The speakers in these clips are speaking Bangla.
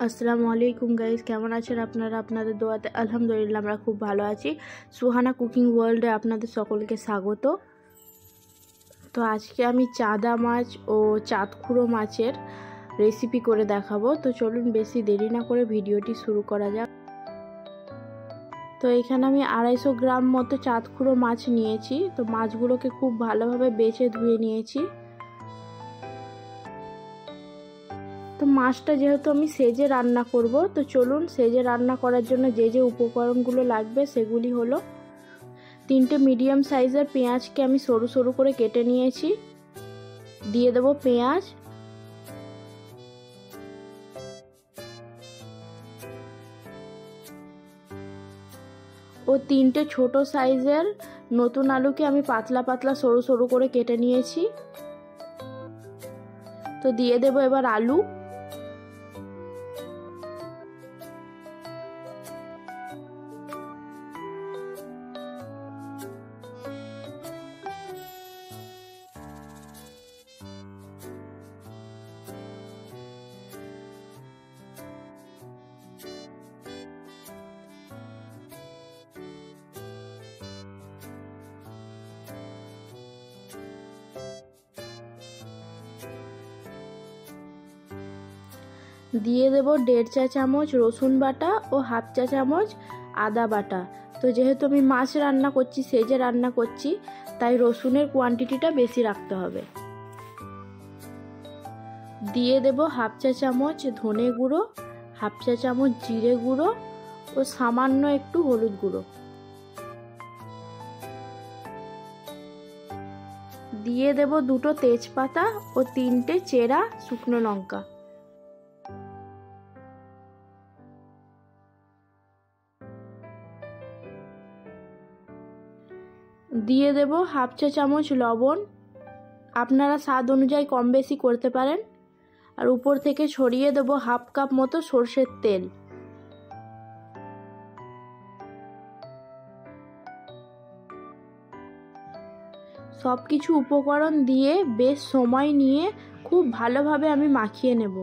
আসসালামু আলাইকুম গাইস, কেমন আছেন আপনারা? আপনাদের দোয়াতে আলহামদুলিল্লাহ আমরা খুব ভালো আছি। সুহানা কুকিং ওয়ার্ল্ডে আপনাদের সকলকে স্বাগত। তো আজকে আমি চাঁদা মাছ ও চাঁদখুঁড়ো মাছের রেসিপি করে দেখাবো। তো চলুন বেশি দেরি না করে ভিডিওটি শুরু করা যাক। তো এখানে আমি 250 গ্রাম মতো চাঁদখুঁড়ো মাছ নিয়েছি। তো মাছগুলোকে খুব ভালোভাবে বেছে ধুয়ে নিয়েছি। তো মাছটা যেহেতু আমি সেজে রান্না করব, তো চলুন সেজে রান্না করার জন্য যে যে উপকরণগুলো লাগবে সেগুলি হলো 3টে মিডিয়াম সাইজের পেঁয়াজকে আমি সরু সরু করে কেটে নিয়েছি। দিয়ে দেব পেঁয়াজ, ও 3টে ছোট সাইজের নতুন আলুকে আমি পাতলা পাতলা সরু সরু করে কেটে নিয়েছি। তো দিয়ে দেব এবার আলু, দিয়ে দেব 1.5 চা চামচ রসুন বাটা ও 1/2 চা চামচ আদা বাটা। তো যেহেতু আমি মাছ রান্না করছি, সেজে রান্না করছি, তাই রসুনের কোয়ান্টিটিটা বেশি রাখতে হবে। দিয়ে দেব 1/2 চা চামচ ধনে গুঁড়ো, 1/2 চা চামচ জিরে গুঁড়ো ও সামান্য একটু হলুদ গুঁড়ো। দিয়ে দেব 2টো তেজপাতা ও 3টে চেরা শুকনো লঙ্কা। দিয়ে দেব 1/2 চা চামচ লবণ, আপনারা স্বাদ অনুযায়ী কম বেশি করতে পারেন। আর উপর থেকে ছড়িয়ে দেব 1/2 কাপ মতো সরষের তেল। সব কিছু উপকরণ দিয়ে বেশ সময় নিয়ে খুব ভালোভাবে আমি মাখিয়ে নেব।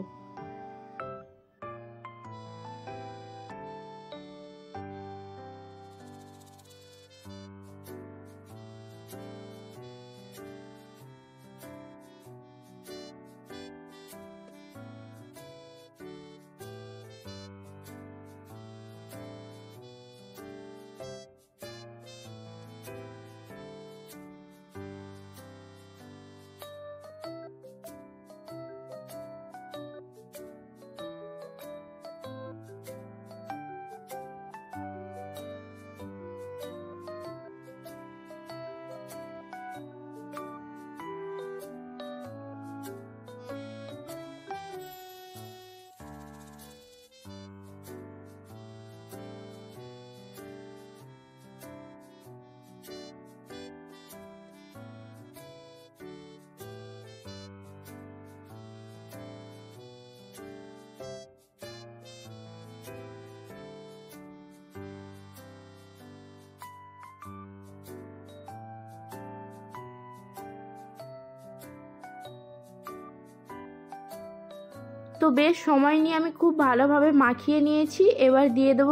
তো বেশ সময় নিয়ে আমি খুব ভালোভাবে মাখিয়ে নিয়েছি। এবার দিয়ে দেব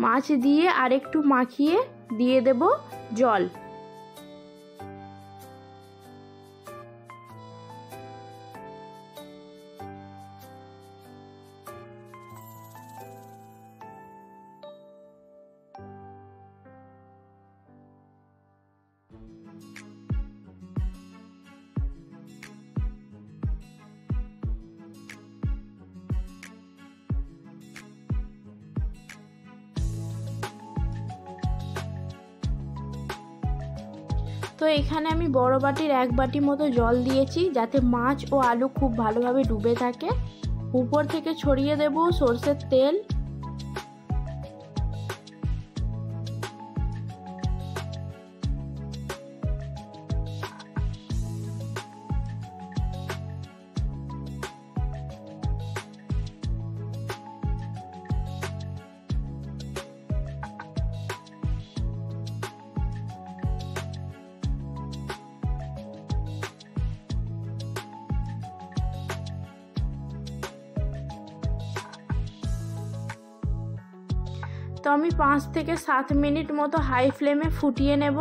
মাছ দিয়ে আরেকটু মাখিয়ে দিয়ে দেব জল। তো এখানে আমি বড় বাটির 1 বাটি মতো জল দিয়েছি, যাতে মাছ ও আলু খুব ভালোভাবে ডুবে থাকে। উপর থেকে ছড়িয়ে দেব সরষের তেল। তো আমি 5 থেকে 7 মিনিট মতো হাই ফ্লেমে ফুটিয়ে নেব।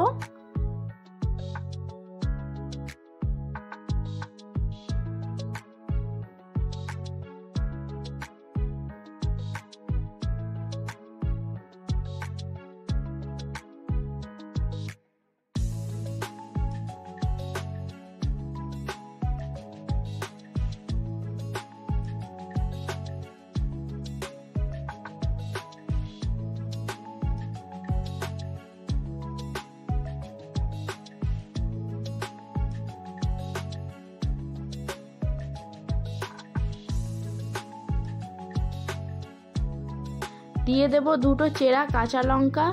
দিয়ে দেব 2টো চেরা কাঁচা লঙ্কা,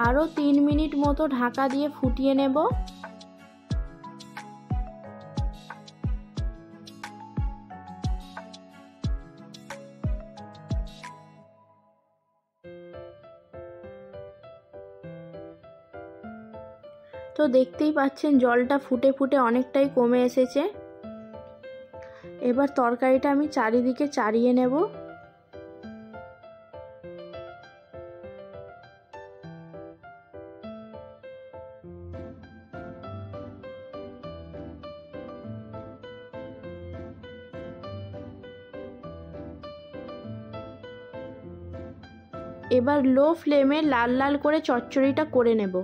আরও 3 মিনিট মতো ঢাকা দিয়ে ফুটিয়ে নেব। তো দেখতেই পাচ্ছেন জলটা ফুটে ফুটে অনেকটাই কমে এসেছে। এবার তরকারিটা আমি চারিদিকে চাড়িয়ে নেব। এবার লো ফ্লেমে লাল লাল করে চচ্চড়িটা করে নেব।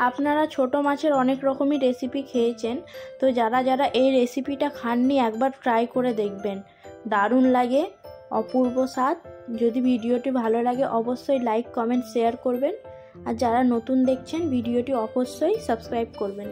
আপনারা ছোট মাছের অনেক রকমই রেসিপি খেয়েছেন, তো যারা যারা এই রেসিপিটা খাননি একবার ট্রাই করে দেখবেন, দারুণ লাগে, অপূর্ব স্বাদ। যদি ভিডিওটি ভালো লাগে অবশ্যই লাইক কমেন্ট শেয়ার করবেন, আর যারা নতুন দেখছেন ভিডিওটি অবশ্যই সাবস্ক্রাইব করবেন।